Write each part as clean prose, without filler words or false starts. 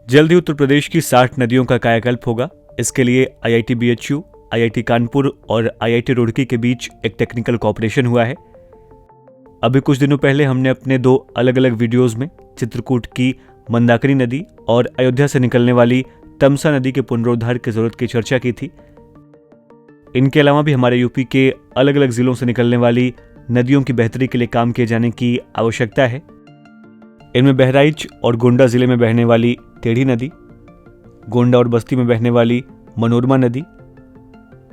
जल्द ही उत्तर प्रदेश की 60 नदियों का कायाकल्प होगा। इसके लिए IIT BHU, IIT कानपुर और IIT रुड़की के बीच एक टेक्निकल कोऑपरेशन हुआ है। अभी कुछ दिनों पहले हमने अपने 2 अलग अलग वीडियोस में चित्रकूट की मंदाकिनी नदी और अयोध्या से निकलने वाली तमसा नदी के पुनरुद्धार की जरूरत की चर्चा की थी। इनके अलावा भी हमारे यूपी के अलग अलग जिलों से निकलने वाली नदियों की बेहतरी के लिए काम किए जाने की आवश्यकता है। इनमें बहराइच और गोंडा जिले में बहने वाली टेढ़ी नदी, गोंडा और बस्ती में बहने वाली मनोरमा नदी,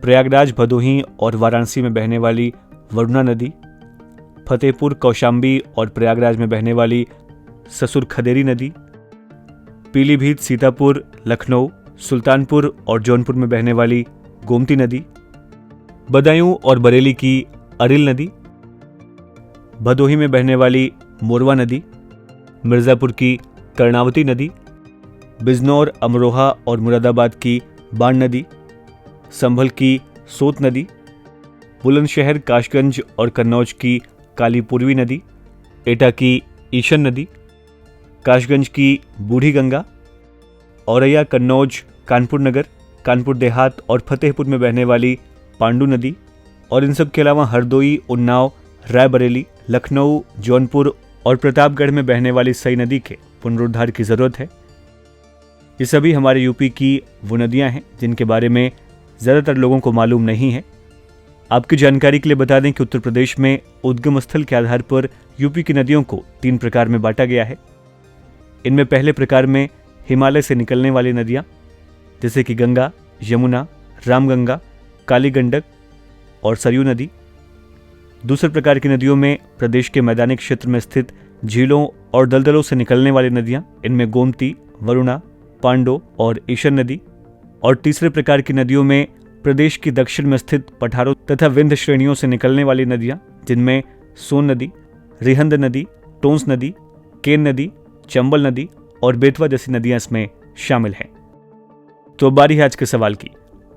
प्रयागराज, भदोही और वाराणसी में बहने वाली वरुणा नदी, फतेहपुर, कौशाम्बी और प्रयागराज में बहने वाली ससुर खदेरी नदी, पीलीभीत, सीतापुर, लखनऊ, सुल्तानपुर और जौनपुर में बहने वाली गोमती नदी, बदायूं और बरेली की अरिल नदी, भदोही में बहने वाली मोरवा नदी, मिर्जापुर की कर्णावती नदी, बिजनौर, अमरोहा और मुरादाबाद की बाण नदी, संभल की सोत नदी, बुलंदशहर, काशगंज और कन्नौज की काली पूर्वी नदी, एटा की ईशन नदी, काशगंज की बूढ़ी गंगा, औरैया, कन्नौज, कानपुर नगर, कानपुर देहात और फतेहपुर में बहने वाली पांडू नदी और इन सब के अलावा हरदोई, उन्नाव, रायबरेली, लखनऊ, जौनपुर और प्रतापगढ़ में बहने वाली सई नदी के पुनरुद्धार की जरूरत है। ये सभी हमारे यूपी की वो नदियां हैं जिनके बारे में ज़्यादातर लोगों को मालूम नहीं है। आपकी जानकारी के लिए बता दें कि उत्तर प्रदेश में उद्गम स्थल के आधार पर यूपी की नदियों को 3 प्रकार में बांटा गया है। इनमें पहले प्रकार में हिमालय से निकलने वाली नदियां जैसे कि गंगा, यमुना, रामगंगा, काली गंडक और सरयू नदी। दूसरे प्रकार की नदियों में प्रदेश के मैदानी क्षेत्र में स्थित झीलों और दलदलों से निकलने वाली नदियां, इनमें गोमती, वरुणा, पांडो और ईशन नदी। और तीसरे प्रकार की नदियों में प्रदेश की दक्षिण में स्थित पठारों तथा विंध्य श्रेणियों से निकलने वाली नदियां, जिनमें सोन नदी, रिहंद नदी, टोंस नदी, केन नदी, चंबल नदी और बेतवा जैसी नदियां इसमें शामिल हैं। तो बारी है आज के सवाल की।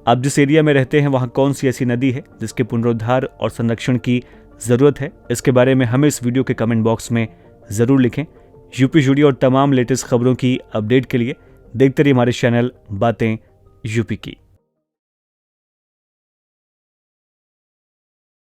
आप जिस एरिया में रहते हैं वहां कौन सी ऐसी नदी है जिसके पुनरुद्धार और संरक्षण की जरूरत है? इसके बारे में हमें इस वीडियो के कमेंट बॉक्स में जरूर लिखें। यूपी जुड़ी और तमाम लेटेस्ट खबरों की अपडेट के लिए देखते रहिए हमारे चैनल बातें यूपी की।